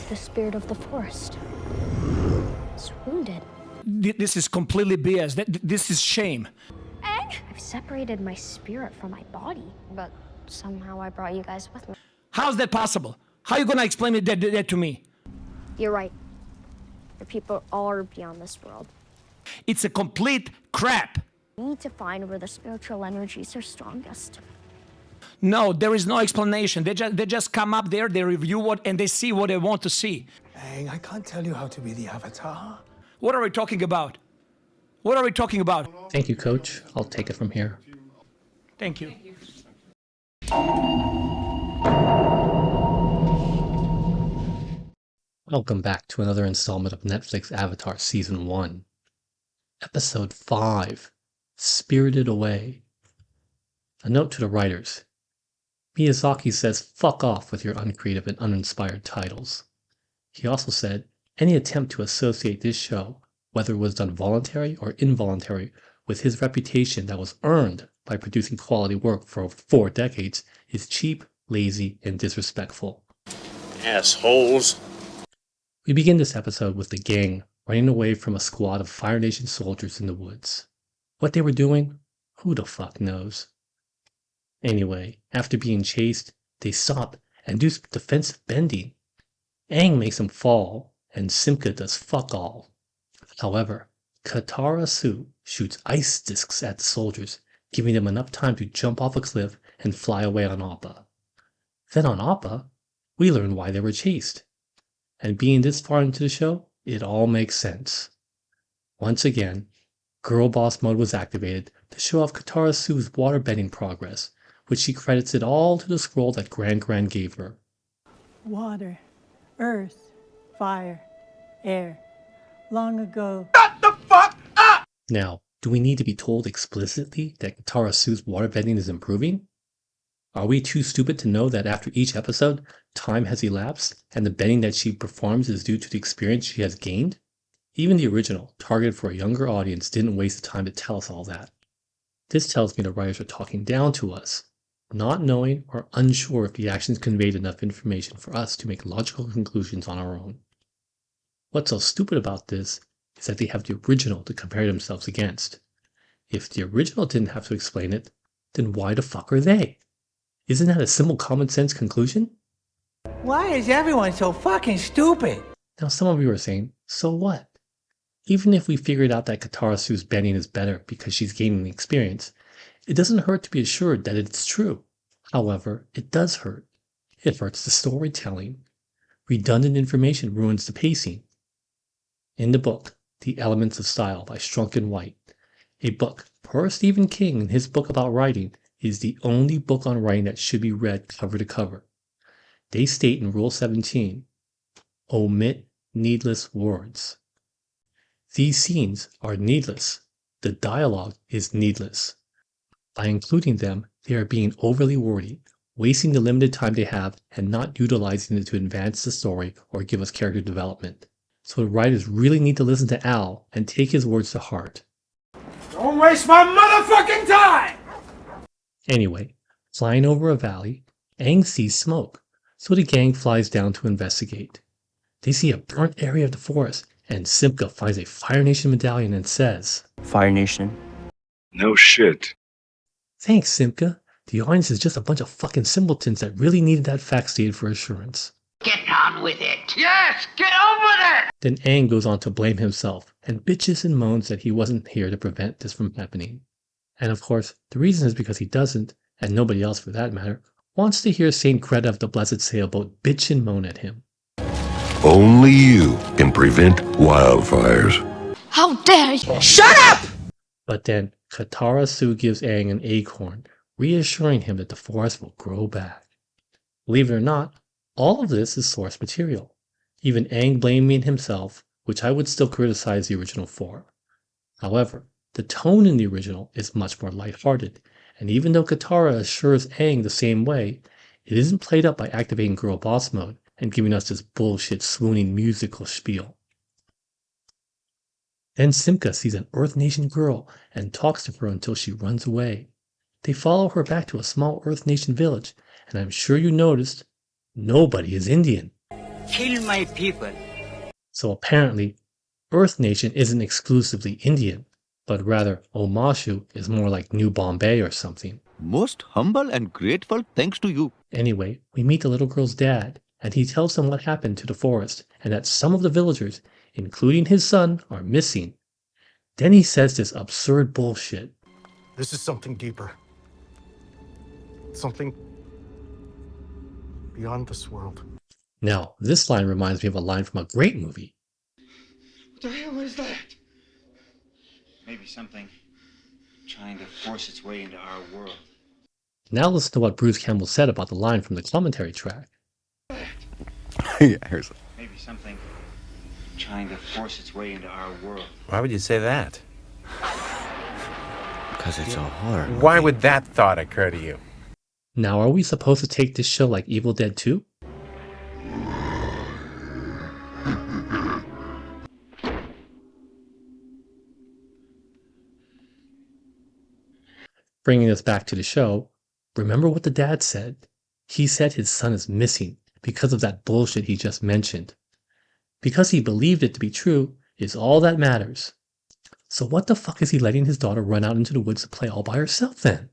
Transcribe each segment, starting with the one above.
the spirit of the forest. It's wounded. This is completely BS. This is shame. Aang? I've separated my spirit from my body, but somehow I brought you guys with me. How's that possible? How are you gonna explain that to me? You're right. The people are beyond this world. It's a complete crap. We need to find where the spiritual energies are strongest. No, there is no explanation. They just come up there, they review and they see what they want to see. Aang, I can't tell you how to be the Avatar. What are we talking about? What are we talking about? Thank you, Coach. I'll take it from here. Thank you. Welcome back to another installment of Netflix Avatar Season 1. Episode 5, Spirited Away. A note to the writers. Miyazaki says fuck off with your uncreative and uninspired titles. He also said, any attempt to associate this show, whether it was done voluntary or involuntary, with his reputation that was earned by producing quality work for 4 decades is cheap, lazy, and disrespectful. Assholes. We begin this episode with the gang running away from a squad of Fire Nation soldiers in the woods. What they were doing? Who the fuck knows? Anyway, after being chased, they stop and do some defensive bending. Aang makes them fall, and Simka does fuck all. However, Katara Su shoots ice discs at the soldiers, giving them enough time to jump off a cliff and fly away on Appa. Then on Appa, we learn why they were chased. And being this far into the show, it all makes sense. Once again, Girl Boss Mode was activated to show off Katara Su's waterbending progress, which she credits it all to the scroll that Gran gave her. Water, earth, fire, air. Long ago. Now, do we need to be told explicitly that Katara Su's waterbending is improving? Are we too stupid to know that after each episode, time has elapsed and the bending that she performs is due to the experience she has gained? Even the original, targeted for a younger audience, didn't waste the time to tell us all that. This tells me the writers are talking down to us, not knowing or unsure if the actions conveyed enough information for us to make logical conclusions on our own. What's so stupid about this is that they have the original to compare themselves against. If the original didn't have to explain it, then why the fuck are they? Isn't that a simple common sense conclusion? Why is everyone so fucking stupid? Now some of you are saying, so what? Even if we figured out that Katara Su's bending is better because she's gaining experience, it doesn't hurt to be assured that it's true. However, it does hurt. It hurts the storytelling. Redundant information ruins the pacing. In the book, The Elements of Style by Strunk & White, a book per Stephen King in his book about writing is the only book on writing that should be read cover to cover. They state in Rule 17, omit needless words. These scenes are needless. The dialogue is needless. By including them, they are being overly wordy, wasting the limited time they have and not utilizing it to advance the story or give us character development. So the writers really need to listen to Al and take his words to heart. Don't waste my motherfucking time! Anyway, flying over a valley, Aang sees smoke, so the gang flies down to investigate. They see a burnt area of the forest, and Simka finds a Fire Nation medallion and says, Fire Nation. No shit. Thanks, Simka. The audience is just a bunch of fucking simpletons that really needed that fact stated for assurance. Get on with it. Yes, get on with it! Then Aang goes on to blame himself, and bitches and moans that he wasn't here to prevent this from happening. And of course, the reason is because he doesn't, and nobody else for that matter, wants to hear Saint Greta of the Blessed Sailboat bitch and moan at him. Only you can prevent wildfires. How dare you! Shut up! But then, Katara Su gives Aang an acorn, reassuring him that the forest will grow back. Believe it or not, all of this is source material. Even Aang blaming himself, which I would still criticize the original for. However, the tone in the original is much more lighthearted, and even though Katara assures Aang the same way, it isn't played up by activating Girl Boss Mode and giving us this bullshit swooning musical spiel. Then Simka sees an Earth Nation girl and talks to her until she runs away. They follow her back to a small Earth Nation village, and I'm sure you noticed, nobody is Indian. kill my people. So apparently, Earth Nation isn't exclusively Indian, but rather Omashu is more like New Bombay or something. Most humble and grateful thanks to you. Anyway, we meet the little girl's dad, and he tells them what happened to the forest and that some of the villagers, including his son, are missing. Then he says this absurd bullshit. This is something deeper. Something beyond this world. Now, this line reminds me of a line from a great movie. What the hell is that? Maybe something trying to force its way into our world. Now listen to what Bruce Campbell said about the line from the commentary track. Yeah, here's Maybe something trying to force its way into our world. Why would you say that? because it's a horror movie. Why would that thought occur to you? Now, are we supposed to take this show like Evil Dead 2? Bringing us back to the show, remember what the dad said. He said his son is missing because of that bullshit he just mentioned. Because he believed it to be true is all that matters. So what the fuck is he letting his daughter run out into the woods to play all by herself then?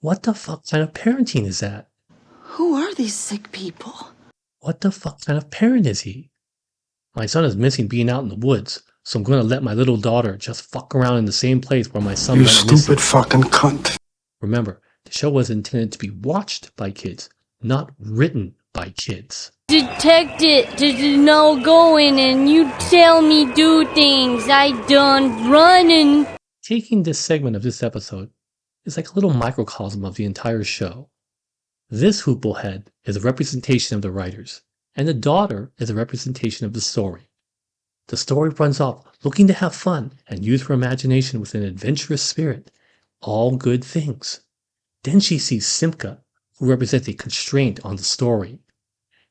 What the fuck kind of parenting is that? Who are these sick people? What the fuck kind of parent is he? My son is missing being out in the woods, so I'm going to let my little daughter just fuck around in the same place where my son You went missing. stupid fucking cunt. Remember, the show was intended to be watched by kids, not written by kids. Detective, there's no going and you tell me do things. I done running. Taking this segment of this episode is like a little microcosm of the entire show. This hooplehead is a representation of the writers, and the daughter is a representation of the story. The story runs off looking to have fun and use her imagination with an adventurous spirit. All good things. Then she sees Simka, who represents a constraint on the story,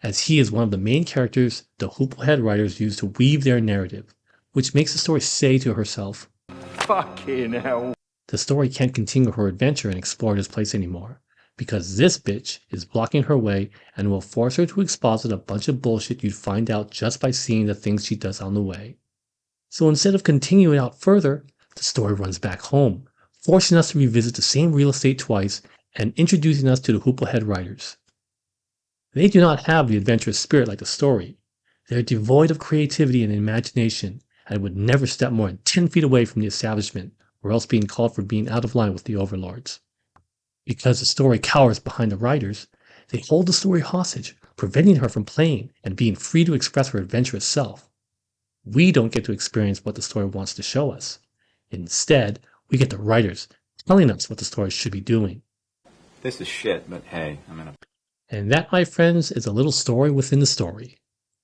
as he is one of the main characters the hooplehead writers use to weave their narrative, which makes the story say to herself, Fucking hell. the story can't continue her adventure and explore this place anymore, because this bitch is blocking her way and will force her to exposit a bunch of bullshit you'd find out just by seeing the things she does on the way. So instead of continuing out further, the story runs back home, forcing us to revisit the same real estate twice and introducing us to the hooplehead writers. They do not have the adventurous spirit like the story. They are devoid of creativity and imagination and would never step more than 10 feet away from the establishment, or else being called for being out of line with the overlords. Because the story cowers behind the writers, they hold the story hostage, preventing her from playing and being free to express her adventurous self. We don't get to experience what the story wants to show us. Instead, we get the writers telling us what the story should be doing. This is shit, but hey, I'm in a... And that, my friends, is a little story within the story.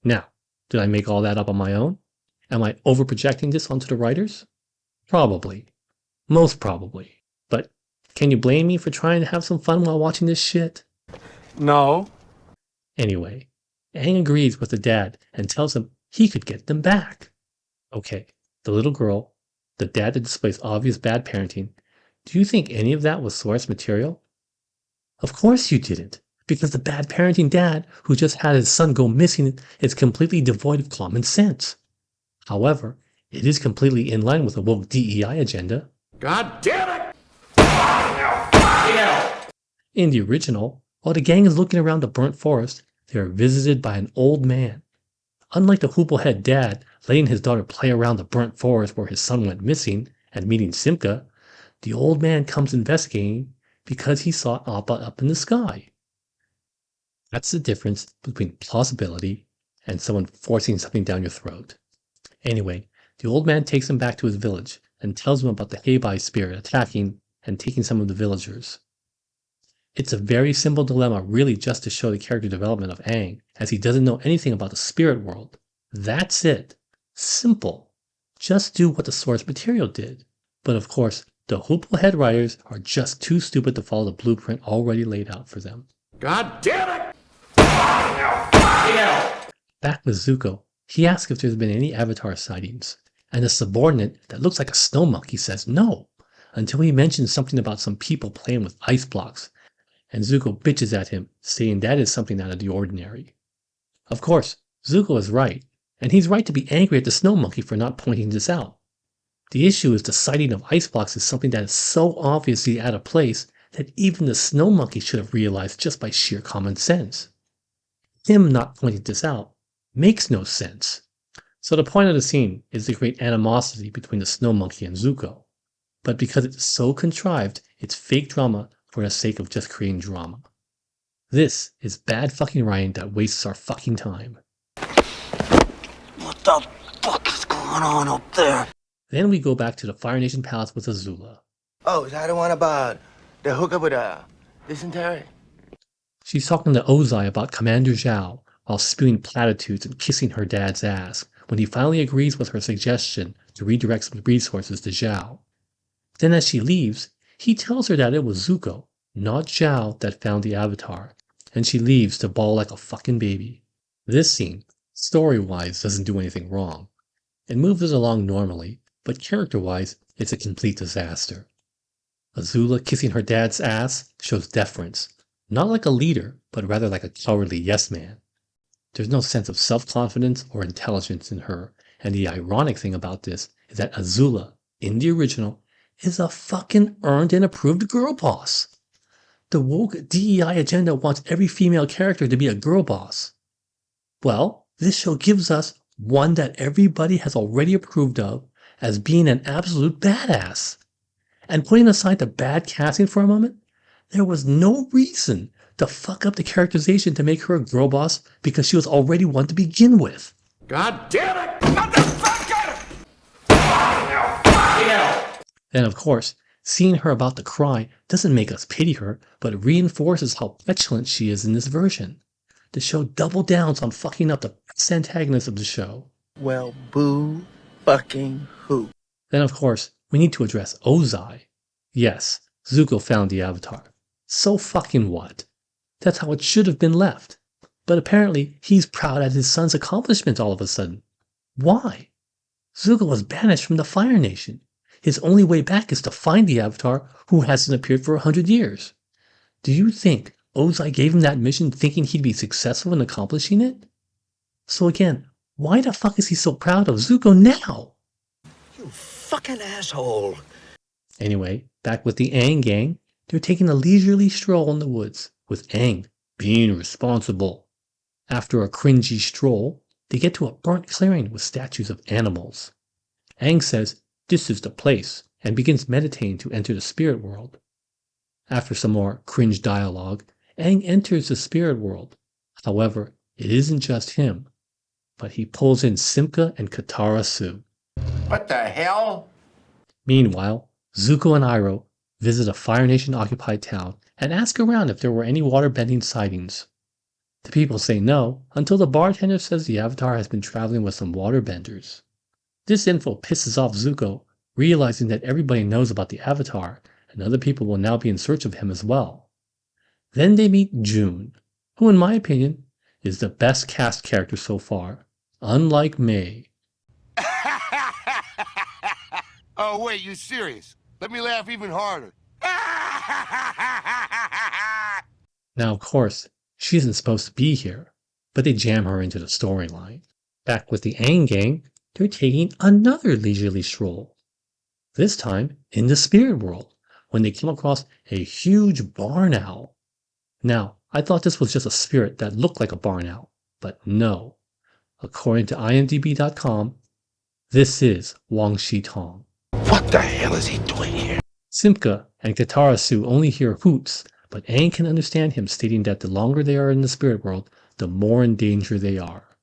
Now, did I make all that up on my own? Am I overprojecting this onto the writers? Probably. Most probably. But can you blame me for trying to have some fun while watching this shit? No. Anyway, Aang agrees with the dad and tells him he could get them back. Okay, the little girl, the dad that displays obvious bad parenting, do you think any of that was source material? Of course you didn't, because the bad parenting dad who just had his son go missing is completely devoid of common sense. However, it is completely in line with a woke DEI agenda. God damn it! In the original, while the gang is looking around the burnt forest, they are visited by an old man. Unlike the hooplehead dad letting his daughter play around the burnt forest where his son went missing and meeting Simka, the old man comes investigating because he saw Appa up in the sky. That's the difference between plausibility and someone forcing something down your throat. Anyway, the old man takes him back to his village and tells him about the Heibai spirit attacking and taking some of the villagers. It's a very simple dilemma, really just to show the character development of Aang, as he doesn't know anything about the spirit world. That's it. Simple. Just do what the source material did. But of course, the hooplehead writers are just too stupid to follow the blueprint already laid out for them. God damn it! Back with Zuko, he asks if there's been any Avatar sightings, and the subordinate that looks like a snow monkey says no, until he mentions something about some people playing with ice blocks, and Zuko bitches at him, saying that is something out of the ordinary. Of course, Zuko is right, and he's right to be angry at the snow monkey for not pointing this out. The issue is the sighting of ice blocks is something that is so obviously out of place that even the snow monkey should have realized just by sheer common sense. Him not pointing this out makes no sense. So the point of the scene is to create animosity between the snow monkey and Zuko. But because it's so contrived, it's fake drama for the sake of just creating drama. This is bad fucking writing that wastes our fucking time. What the fuck is going on up there? Then we go back to the Fire Nation Palace with Azula. Oh, is that the one about the hookup with dysentery? She's talking to Ozai about Commander Zhao while spewing platitudes and kissing her dad's ass when he finally agrees with her suggestion to redirect some resources to Zhao. Then as she leaves, he tells her that it was Zuko, not Zhao, that found the Avatar, and she leaves to bawl like a fucking baby. This scene, story-wise, doesn't do anything wrong. It moves us along normally, but character-wise, it's a complete disaster. Azula kissing her dad's ass shows deference, not like a leader, but rather like a cowardly yes-man. There's no sense of self-confidence or intelligence in her, and the ironic thing about this is that Azula, in the original, is a fucking earned and approved girl boss. The woke DEI agenda wants every female character to be a girl boss. Well, this show gives us one that everybody has already approved of as being an absolute badass. And putting aside the bad casting for a moment, there was no reason to fuck up the characterization to make her a girl boss because she was already one to begin with. God damn it! Motherfucker! And of course, seeing her about to cry doesn't make us pity her, but reinforces how petulant she is in this version. The show double downs on fucking up the best antagonist of the show. Well, boo fucking who? Then of course, we need to address Ozai. Yes, Zuko found the Avatar. So fucking what? That's how it should have been left. But apparently, he's proud at his son's accomplishments all of a sudden. Why? Zuko was banished from the Fire Nation. His only way back is to find the Avatar who hasn't appeared for 100 years. Do you think Ozai gave him that mission thinking he'd be successful in accomplishing it? So again, why the fuck is he so proud of Zuko now? You fucking asshole. Anyway, back with the Aang gang, they're taking a leisurely stroll in the woods, with Aang being responsible. After a cringy stroll, they get to a burnt clearing with statues of animals. Aang says, "This is the place," and begins meditating to enter the spirit world. After some more cringe dialogue, Aang enters the spirit world. However, it isn't just him, but he pulls in Simka and Katara Sue. What the hell? Meanwhile, Zuko and Iroh visit a Fire Nation occupied town and ask around if there were any waterbending sightings. The people say no, until the bartender says the Avatar has been traveling with some waterbenders. This info pisses off Zuko, realizing that everybody knows about the Avatar, and other people will now be in search of him as well. Then they meet June, who in my opinion is the best cast character so far, unlike May. Oh, wait, you serious? Let me laugh even harder. Now, of course, she isn't supposed to be here, but they jam her into the storyline. Back with the Aang gang, they're taking another leisurely stroll. This time in the spirit world, when they come across a huge barn owl. Now, I thought this was just a spirit that looked like a barn owl, but no. According to IMDb.com, this is Wang Shi-tong. What the hell is he doing here? Simka and Katara Sue only hear hoots, but Aang can understand him stating that the longer they are in the spirit world, the more in danger they are.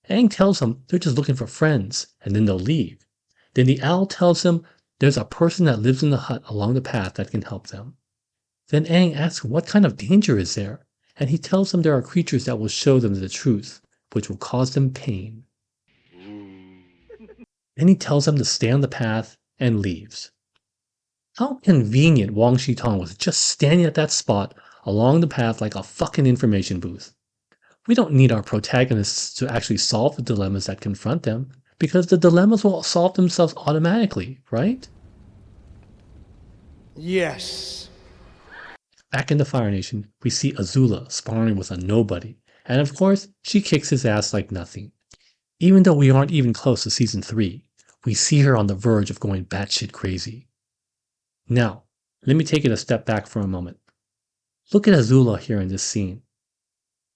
Aang tells them they're just looking for friends, and then they'll leave. Then the owl tells them there's a person that lives in the hut along the path that can help them. Then Aang asks what kind of danger is there, and he tells them there are creatures that will show them the truth, which will cause them pain. Then he tells them to stay on the path and leaves. How convenient Wang Shi-tong was just standing at that spot along the path like a fucking information booth. We don't need our protagonists to actually solve the dilemmas that confront them, because the dilemmas will solve themselves automatically, right? Yes. Back in the Fire Nation, we see Azula sparring with a nobody, And of course, she kicks his ass like nothing. Even though we aren't even close to season 3, we see her on the verge of going batshit crazy. Now, let me take it a step back for a moment. Look at Azula here in this scene.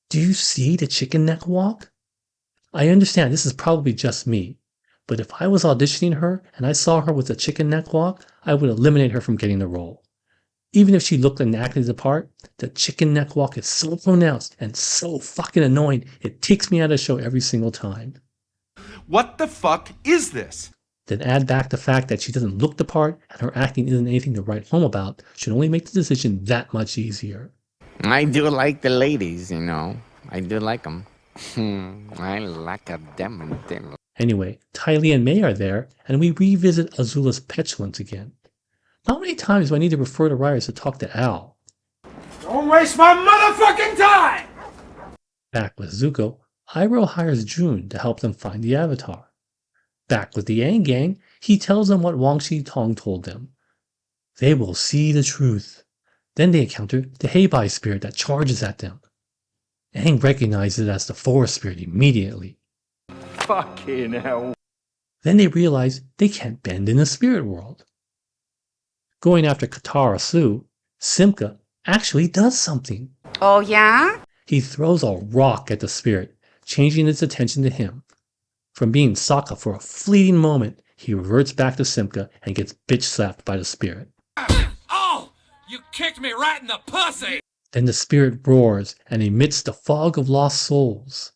Do you see the chicken neck walk? I understand this is probably just me, but if I was auditioning her and I saw her with a chicken neck walk, I would eliminate her from getting the role. Even if she looked and acted the part, the chicken neck walk is so pronounced and so fucking annoying, it takes me out of the show every single time. What the fuck is this? Then add back the fact that she doesn't look the part and her acting isn't anything to write home about should only make the decision that much easier. I do like the ladies, you know. I do like them. I like them. Anyway, Ty Lee and May are there, and we revisit Azula's petulance again. How many times do I need to refer to writers to talk to Al? Don't waste my motherfucking time! Back with Zuko, Iroh hires June to help them find the Avatar. Back with the Aang gang, he tells them what Wang Shi Tong told them. They will see the truth. Then they encounter the Heibai spirit that charges at them. Aang recognizes it as the forest spirit immediately. Fucking hell. Then they realize they can't bend in the spirit world. Going after Katara Sue, Simka actually does something. Oh, yeah? He throws a rock at the spirit, changing its attention to him. From being Sokka for a fleeting moment, he reverts back to Simka and gets bitch slapped by the spirit. Oh! You kicked me right in the pussy! Then the spirit roars and emits the fog of lost souls.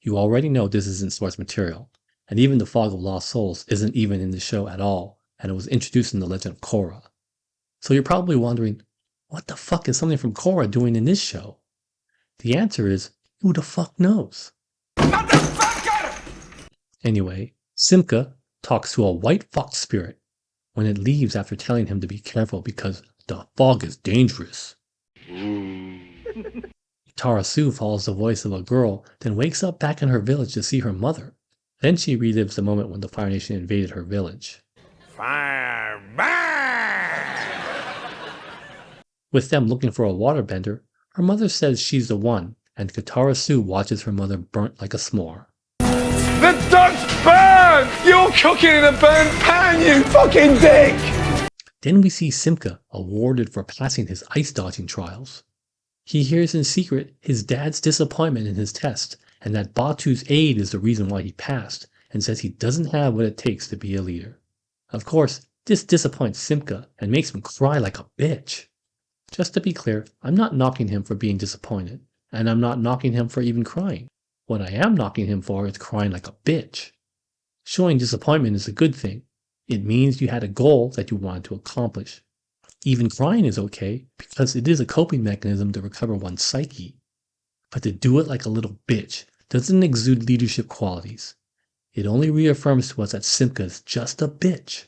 You already know this isn't source material, and even the fog of lost souls isn't even in the show at all, and it was introduced in the Legend of Korra. So you're probably wondering, what the fuck is something from Korra doing in this show? The answer is, who the fuck knows? Anyway, Simka talks to a white fox spirit when it leaves after telling him to be careful because the fog is dangerous. Tara Sue follows the voice of a girl, then wakes up back in her village to see her mother. Then she relives the moment when the Fire Nation invaded her village. Fire! With them looking for a waterbender, her mother says she's the one, and Katara Sue watches her mother burnt like a s'more. The duck's burned! You're cooking in a burnt pan, you fucking dick! Then we see Simka awarded for passing his ice dodging trials. He hears in secret his dad's disappointment in his test, and that Batu's aid is the reason why he passed, and says he doesn't have what it takes to be a leader. Of course, this disappoints Simka and makes him cry like a bitch. Just to be clear, I'm not knocking him for being disappointed, and I'm not knocking him for even crying. What I am knocking him for is crying like a bitch. Showing disappointment is a good thing. It means you had a goal that you wanted to accomplish. Even crying is okay, because it is a coping mechanism to recover one's psyche. But to do it like a little bitch doesn't exude leadership qualities. It only reaffirms to us that Simka is just a bitch.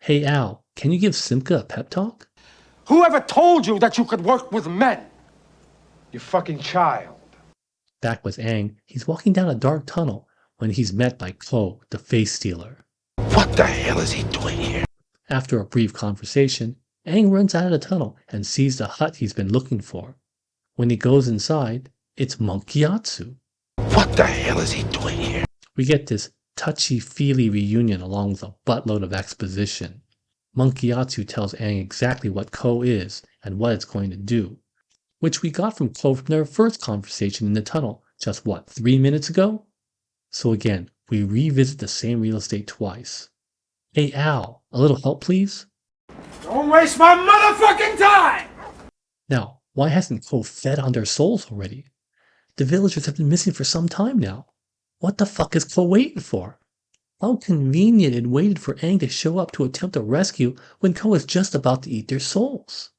Hey Al, can you give Simka a pep talk? Whoever told you that you could work with men? You fucking child. Back with Aang, he's walking down a dark tunnel when he's met by Ko, the face stealer. What the hell is he doing here? After a brief conversation, Aang runs out of the tunnel and sees the hut he's been looking for. When he goes inside, it's Monk Gyatso. What the hell is he doing here? We get this touchy-feely reunion along with a buttload of exposition. Monk Gyatso tells Aang exactly what Ko is and what it's going to do, which we got from Ko from their first conversation in the tunnel just 3 minutes ago? So again, we revisit the same real estate twice. Hey Al, a little help please? Don't waste my motherfucking time! Now, why hasn't Ko fed on their souls already? The villagers have been missing for some time now. What the fuck is Ko waiting for? How convenient it waited for Aang to show up to attempt a rescue when Ko is just about to eat their souls.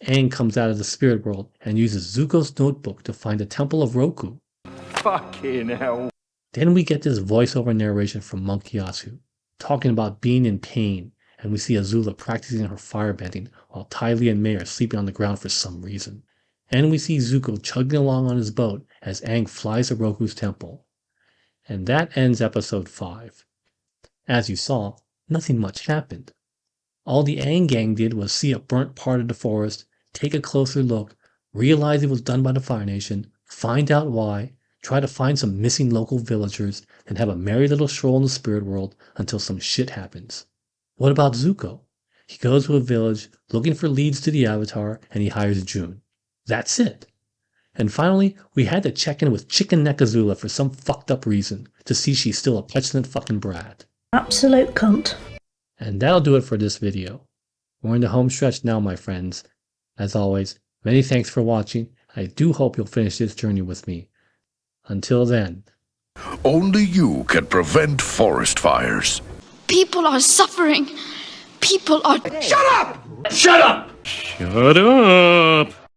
Aang comes out of the spirit world and uses Zuko's notebook to find the Temple of Roku. Fucking hell. Then we get this voiceover narration from Monk Gyatso, talking about being in pain, and we see Azula practicing her firebending while Ty Lee and May are sleeping on the ground for some reason. And we see Zuko chugging along on his boat as Aang flies to Roku's temple. And that ends episode 5. As you saw, nothing much happened. All the Aang gang did was see a burnt part of the forest, take a closer look, realize it was done by the Fire Nation, find out why, try to find some missing local villagers, and have a merry little stroll in the spirit world until some shit happens. What about Zuko? He goes to a village looking for leads to the Avatar, and he hires June. That's it. And finally, we had to check in with Chicken Neck Azula for some fucked up reason, to see she's still a petulant fucking brat. Absolute cunt. And that'll do it for this video. We're in the home stretch now, my friends. As always, many thanks for watching. I do hope you'll finish this journey with me. Until then. Only you can prevent forest fires. People are suffering. People are. Shut up! Shut up! Shut up!